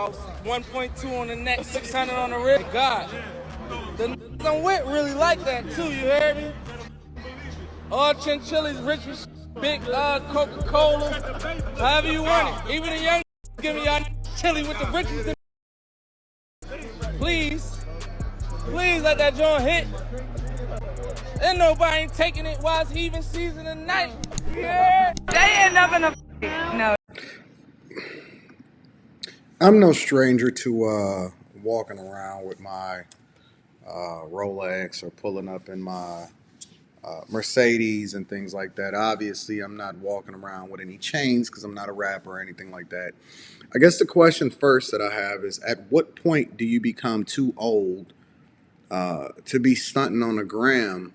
about 1.2 on the neck, 600 on the wrist. God, the niggas I'm with really like that too. You heard me? All chinchillas, rich with big Coca-Cola, however you want it. Even the young give me y'all chili with the riches. Please let that joint hit. And nobody ain't taking it while it's even season of night. Yeah. They end up in a no. I'm no stranger to walking around with my Rolex or pulling up in my Mercedes and things like that. Obviously, I'm not walking around with any chains because I'm not a rapper or anything like that. I guess the question first that I have is, at what point do you become too old to be stunting on a gram,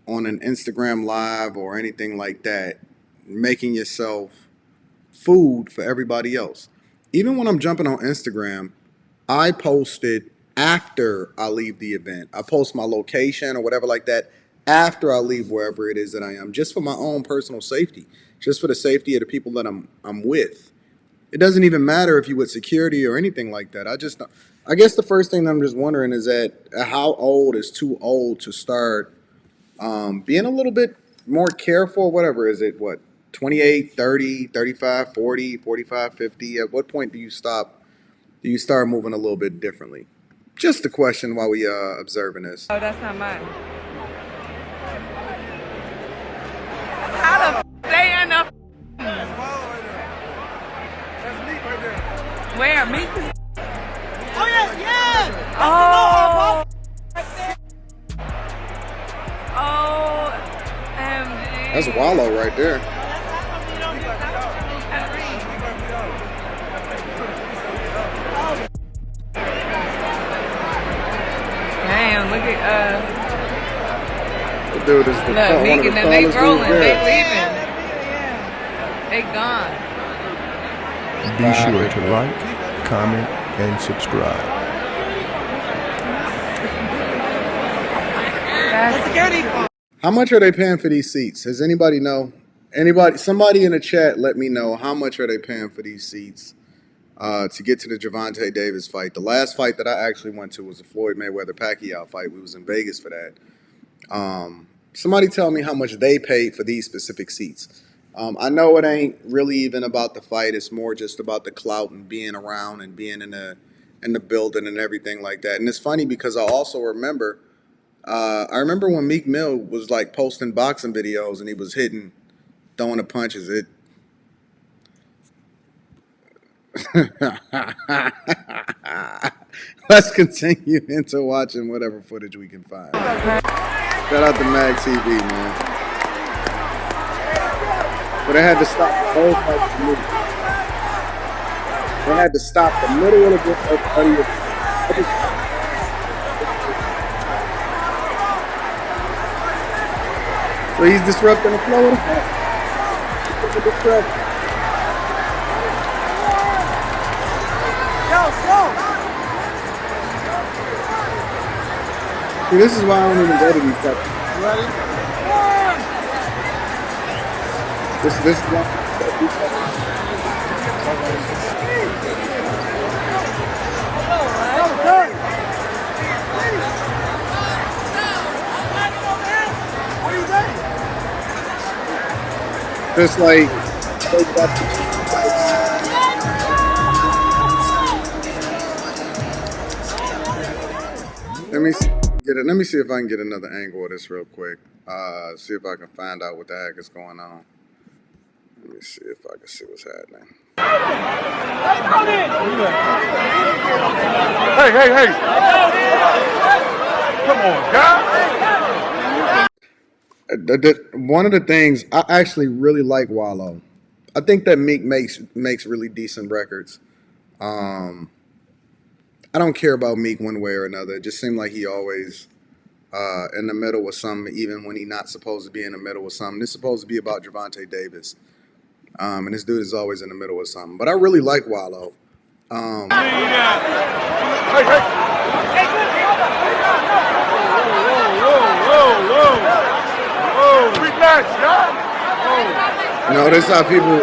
on an Instagram live or anything like that, making yourself food for everybody else? Even when I'm jumping on Instagram, I post it after I leave the event. I post my location or whatever like that after I leave wherever it is that I am, just for my own personal safety, just for the safety of the people that I'm with. It doesn't even matter if you with security or anything like that. I guess the first thing that I'm just wondering is that how old is too old to start being a little bit more careful, whatever is it, what, 28, 30, 35, 40, 45, 50? At what point do you stop? Do you start moving a little bit differently? Just a question while we observing this. Oh, that's not mine. How the f they end up? That's Wallo right there. That's Meek right there. Where? Meek? Oh yeah, yeah. Oh. Oh. That's Wallo right there. Damn, look at The dude is the look, one Meek of and the them, they tallest rolling, dudes they there. leaving. They gone. Be sure to like, comment, and subscribe. That's security. How much are they paying for these seats? Does anybody know? Somebody in the chat, let me know how much are they paying for these seats to get to the Gervonta Davis fight. The last fight that I actually went to was the Floyd Mayweather-Pacquiao fight. We was in Vegas for that. Somebody tell me how much they paid for these specific seats. I know it ain't really even about the fight. It's more just about the clout and being around and being in the building and everything like that. And it's funny because I also remember, when Meek Mill was like posting boxing videos and he was throwing the punches. Let's continue into watching whatever footage we can find. Shout out to Mag TV, man. But they had to stop the whole fight. They had to stop the middle of the So he's disrupting the flow of the fight. See, this is why I don't even go to these types. You ready? This is why. Just like let me see if I can get another angle of this real quick. See if I can find out what the heck is going on. Let me see if I can see what's happening. Hey. Come on, guys. One of the things I actually really like Wallo. I think that Meek makes really decent records. I don't care about Meek one way or another. It just seemed like he always in the middle with something, even when he's not supposed to be in the middle with something. It's supposed to be about Gervonta Davis. And this dude is always in the middle with something. But I really like Wallo. Hey. Whoa. Relax, y'all. You know, this how people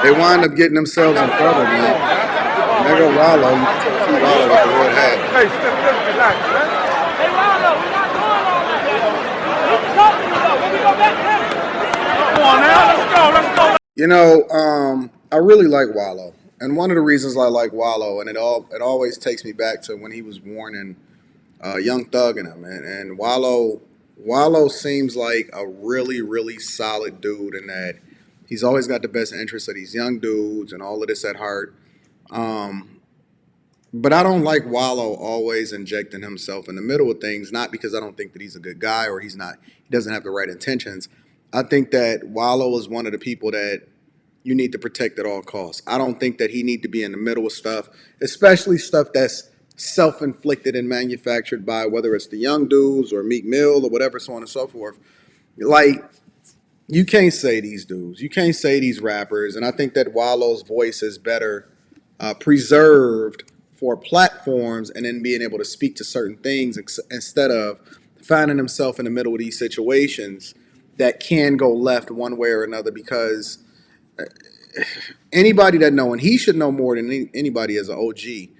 They wind up getting themselves in trouble, man. And there go Wallo. You can see Wallo with the red hat. Hey, relax, man. Hey, Wallo, we're not doing all that. We're talking about when we go back there. Come on now, let's go. You know, I really like Wallo. And one of the reasons I like Wallo, and it always takes me back to when he was warning Young Thug and him. And Wallo seems like a really, really solid dude in that he's always got the best interests of these young dudes and all of this at heart. But I don't like Wallo always injecting himself in the middle of things, not because I don't think that he's a good guy or he doesn't have the right intentions. I think that Wallo is one of the people that you need to protect at all costs. I don't think that he need to be in the middle of stuff, especially stuff that's self-inflicted and manufactured by whether it's the young dudes or Meek Mill or whatever, so on and so forth. Like, you can't say these dudes. You can't say these rappers. And I think that Wallo's voice is better preserved for platforms and then being able to speak to certain things instead of finding himself in the middle of these situations that can go left one way or another, because anybody that know, and he should know more than anybody as an OG,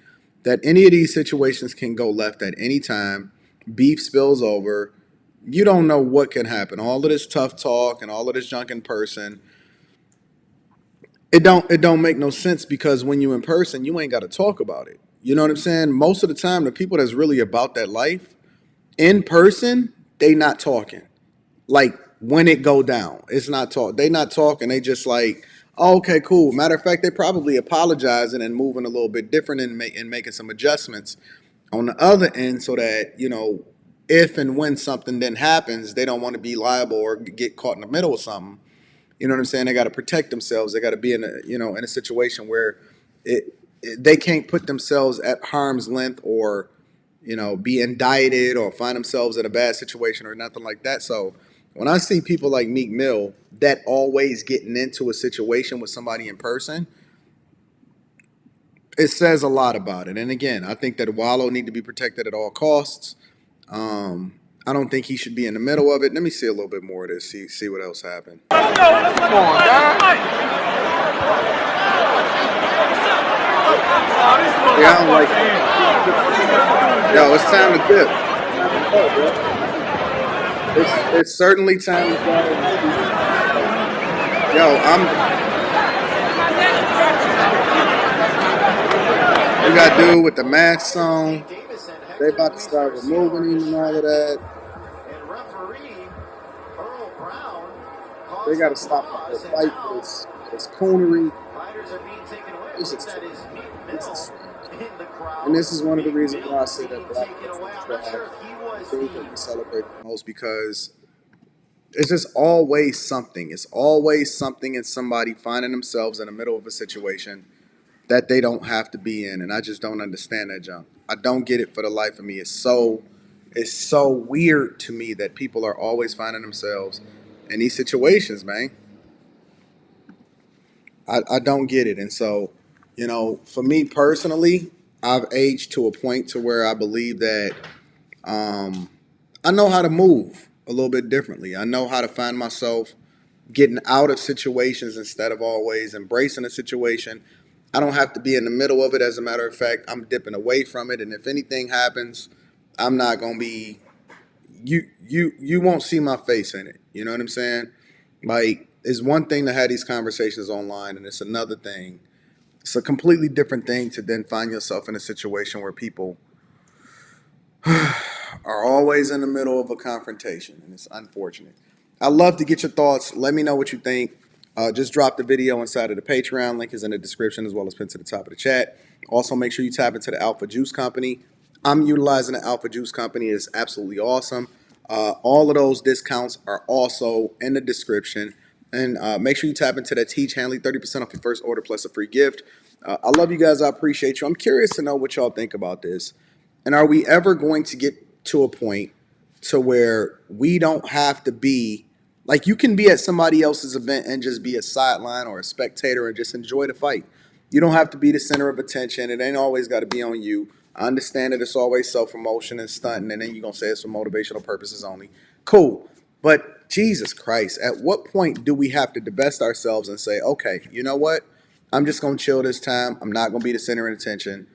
that any of these situations can go left at any time. Beef spills over. You don't know what can happen. All of this tough talk and all of this junk in person, it don't make no sense, because when you in person, you ain't got to talk about it. You know what I'm saying? Most of the time, the people that's really about that life in person, they not talking. Like, when it go down, it's not talk. They not talking. They just like, oh, okay, cool. Matter of fact, they probably apologizing and moving a little bit different and making some adjustments on the other end, so that, you know, if and when something then happens, they don't want to be liable or get caught in the middle of something. You know what I'm saying? They got to protect themselves. They got to be in a situation where they can't put themselves at harm's length or, be indicted or find themselves in a bad situation or nothing like that. So when I see people like Meek Mill that always getting into a situation with somebody in person, it says a lot about it. And again, I think that Wallo need to be protected at all costs. I don't think he should be in the middle of it. Let me see a little bit more of this. See what else happened. Come on, guys. Yeah, I don't like it. Yo, it's time to dip. It's certainly time to go. We got dude with the mask on. They about to start removing him and all of that. They got to stop the fight for this coonery. This is and this is one of the reasons why I say that black people that we celebrate the most, because it's just always something. It's always something in somebody finding themselves in the middle of a situation that they don't have to be in, and I just don't understand that junk. I don't get it for the life of me. It's so weird to me that people are always finding themselves in these situations, man. I don't get it. And so, for me personally, I've aged to a point to where I believe that I know how to move a little bit differently. I know how to find myself getting out of situations instead of always embracing a situation. I don't have to be in the middle of it. As a matter of fact, I'm dipping away from it. And if anything happens, I'm not going to be, you won't see my face in it. You know what I'm saying? Like, it's one thing to have these conversations online, and it's another thing. It's a completely different thing to then find yourself in a situation where people are always in the middle of a confrontation, and it's unfortunate. I'd love to get your thoughts. Let me know what you think. Just drop the video inside of the Patreon. Link is in the description as well as pinned to the top of the chat. Also, make sure you tap into the Alpha Juice Company. I'm utilizing the Alpha Juice Company. It's absolutely awesome. All of those discounts are also in the description. And make sure you tap into that Teach Hanley, 30% off your first order plus a free gift. I love you guys. I appreciate you. I'm curious to know what y'all think about this. And are we ever going to get to a point to where we don't have to be, like, you can be at somebody else's event and just be a sideline or a spectator and just enjoy the fight. You don't have to be the center of attention. It ain't always got to be on you. I understand that it's always self-promotion and stunting, and then you're going to say it's for motivational purposes only. Cool. But Jesus Christ, at what point do we have to divest ourselves and say, okay, you know what? I'm just going to chill this time. I'm not going to be the center of attention.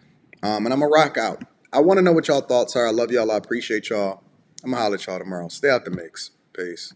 And I'm going to rock out. I want to know what y'all thoughts are. I love y'all. I appreciate y'all. I'm going to holler at y'all tomorrow. Stay out the mix. Peace.